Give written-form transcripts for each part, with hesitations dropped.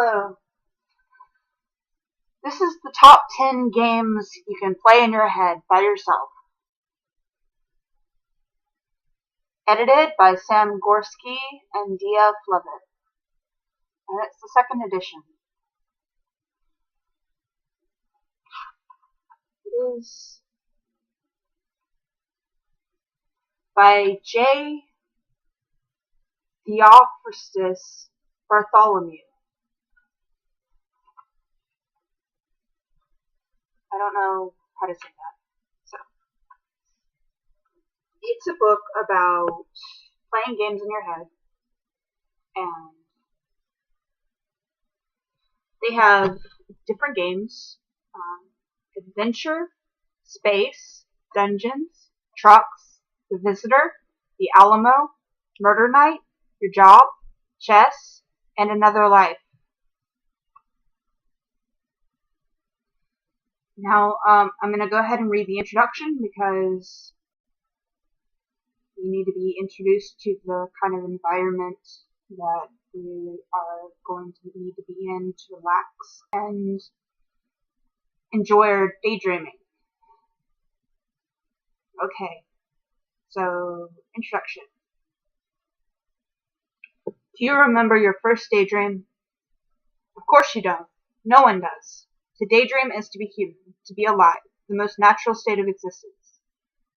Hello. This is the top 10 games you can play in your head by yourself. Edited by Sam Gorski and Dia Flevitt. And it's the second edition. It is by J. Theophrastus Bartholomew. I don't know how to say that. So, it's a book about playing games in your head, and they have different games: adventure, space, dungeons, trucks, the visitor, the Alamo, murder night, your job, chess, and another life. Now, I'm going to go ahead and read the introduction because you need to be introduced to the kind of environment that we are going to need to be in to relax and enjoy our daydreaming. Okay, so introduction. Do you remember your first daydream? Of course you don't. No one does. To daydream is to be human, to be alive, the most natural state of existence.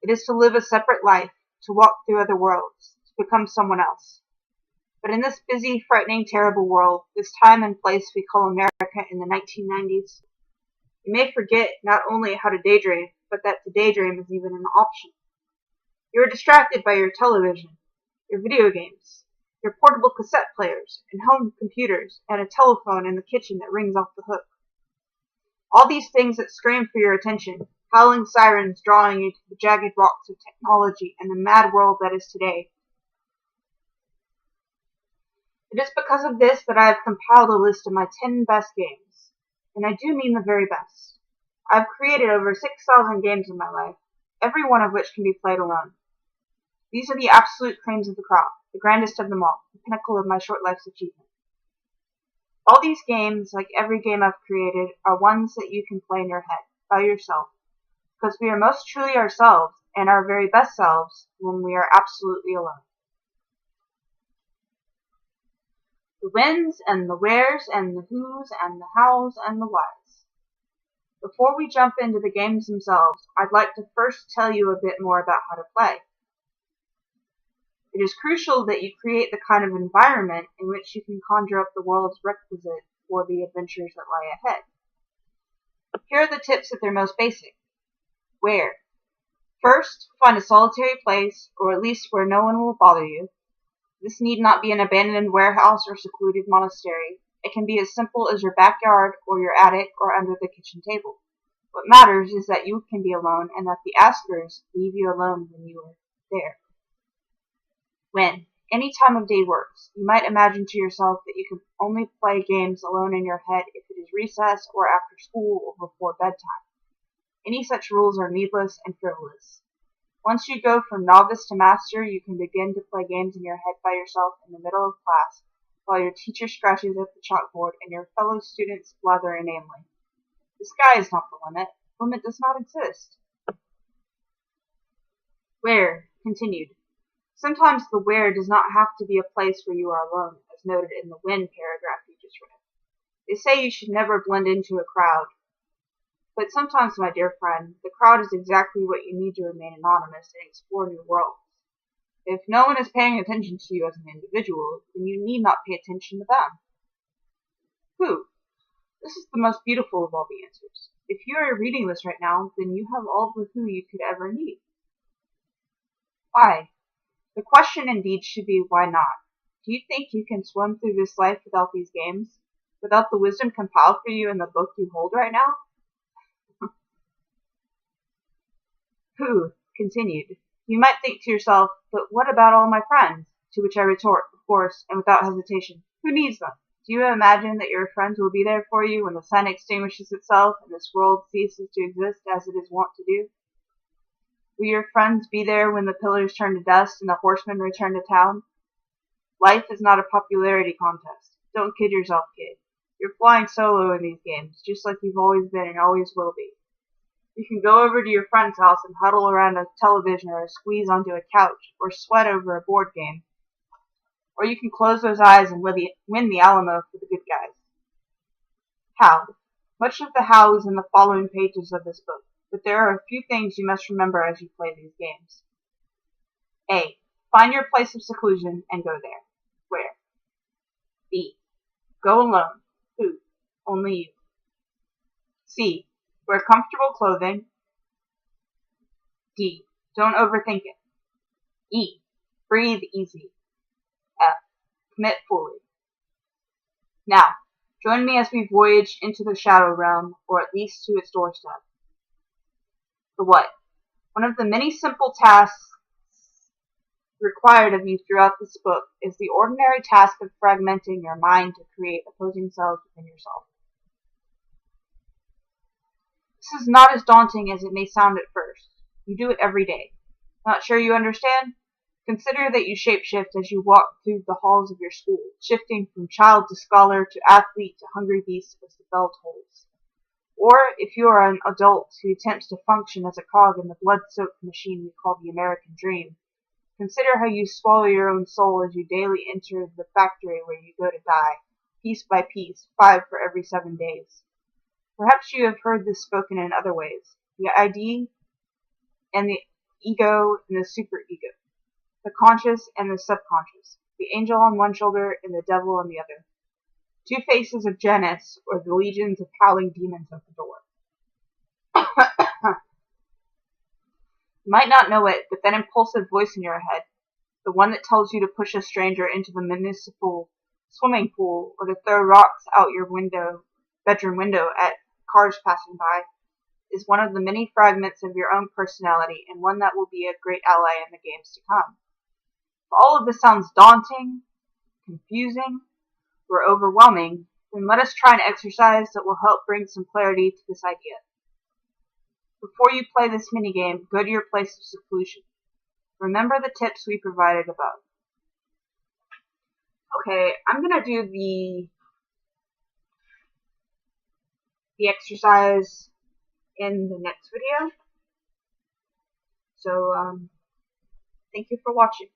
It is to live a separate life, to walk through other worlds, to become someone else. But in this busy, frightening, terrible world, this time and place we call America in the 1990s, you may forget not only how to daydream, but that to daydream is even an option. You are distracted by your television, your video games, your portable cassette players, and home computers, and a telephone in the kitchen that rings off the hook. All these things that scream for your attention, howling sirens drawing you to the jagged rocks of technology and the mad world that is today. It is because of this that I have compiled a list of my 10 best games, and I do mean the very best. I have created over 6,000 games in my life, every one of which can be played alone. These are the absolute creams of the crop, the grandest of them all, the pinnacle of my short life's achievement. All these games, like every game I've created, are ones that you can play in your head, by yourself, because we are most truly ourselves and our very best selves when we are absolutely alone. The whens and the wheres and the whos and the hows and the whys. Before we jump into the games themselves, I'd like to first tell you a bit more about how to play. It is crucial that you create the kind of environment in which you can conjure up the worlds requisite for the adventures that lie ahead. Here are the tips at their most basic. Where? First, find a solitary place, or at least where no one will bother you. This need not be an abandoned warehouse or secluded monastery. It can be as simple as your backyard or your attic or under the kitchen table. What matters is that you can be alone and that the askers leave you alone when you are there. When? Any time of day works. You might imagine to yourself that you can only play games alone in your head if it is recess or after school or before bedtime. Any such rules are needless and frivolous. Once you go from novice to master, you can begin to play games in your head by yourself in the middle of class, while your teacher scratches at the chalkboard and your fellow students blather inanely. The sky is not the limit. The limit does not exist. Where? Continued. Sometimes the where does not have to be a place where you are alone, as noted in the when paragraph you just read. They say you should never blend into a crowd. But sometimes, my dear friend, the crowd is exactly what you need to remain anonymous and explore new worlds. If no one is paying attention to you as an individual, then you need not pay attention to them. Who? This is the most beautiful of all the answers. If you are reading this right now, then you have all the who you could ever need. Why? The question indeed should be, why not? Do you think you can swim through this life without these games? Without the wisdom compiled for you in the book you hold right now? Who? Continued. You might think to yourself, but what about all my friends? To which I retort, of course, and without hesitation, who needs them? Do you imagine that your friends will be there for you when the sun extinguishes itself and this world ceases to exist as it is wont to do? Will your friends be there when the pillars turn to dust and the horsemen return to town? Life is not a popularity contest. Don't kid yourself, kid. You're flying solo in these games, just like you've always been and always will be. You can go over to your friend's house and huddle around a television or squeeze onto a couch or sweat over a board game. Or you can close those eyes and win the Alamo for the good guys. How? Much of the how is in the following pages of this book, but there are a few things you must remember as you play these games. A. Find your place of seclusion and go there. Where? B. Go alone. Who? Only you. C. Wear comfortable clothing. D. Don't overthink it. E. Breathe easy. F. Commit fully. Now, join me as we voyage into the Shadow Realm, or at least to its doorstep. The what? One of the many simple tasks required of you throughout this book is the ordinary task of fragmenting your mind to create opposing selves within yourself. This is not as daunting as it may sound at first. You do it every day. Not sure you understand? Consider that you shapeshift as you walk through the halls of your school, shifting from child to scholar to athlete to hungry beast as the bell tolls. Or, if you are an adult who attempts to function as a cog in the blood-soaked machine we call the American dream, consider how you swallow your own soul as you daily enter the factory where you go to die, piece by piece, 5 for every 7 days. Perhaps you have heard this spoken in other ways. The ID and the ego and the superego. The conscious and the subconscious. The angel on one shoulder and the devil on the other. 2 faces of Janus, or the legions of howling demons at the door. You might not know it, but that impulsive voice in your head, the one that tells you to push a stranger into the municipal swimming pool or to throw rocks out your bedroom window at cars passing by, is one of the many fragments of your own personality and one that will be a great ally in the games to come. If all of this sounds daunting, confusing, or overwhelming, then let us try an exercise that will help bring some clarity to this idea. Before you play this minigame, go to your place of seclusion. Remember the tips we provided above. Okay, I'm going to do the exercise in the next video. So, thank you for watching.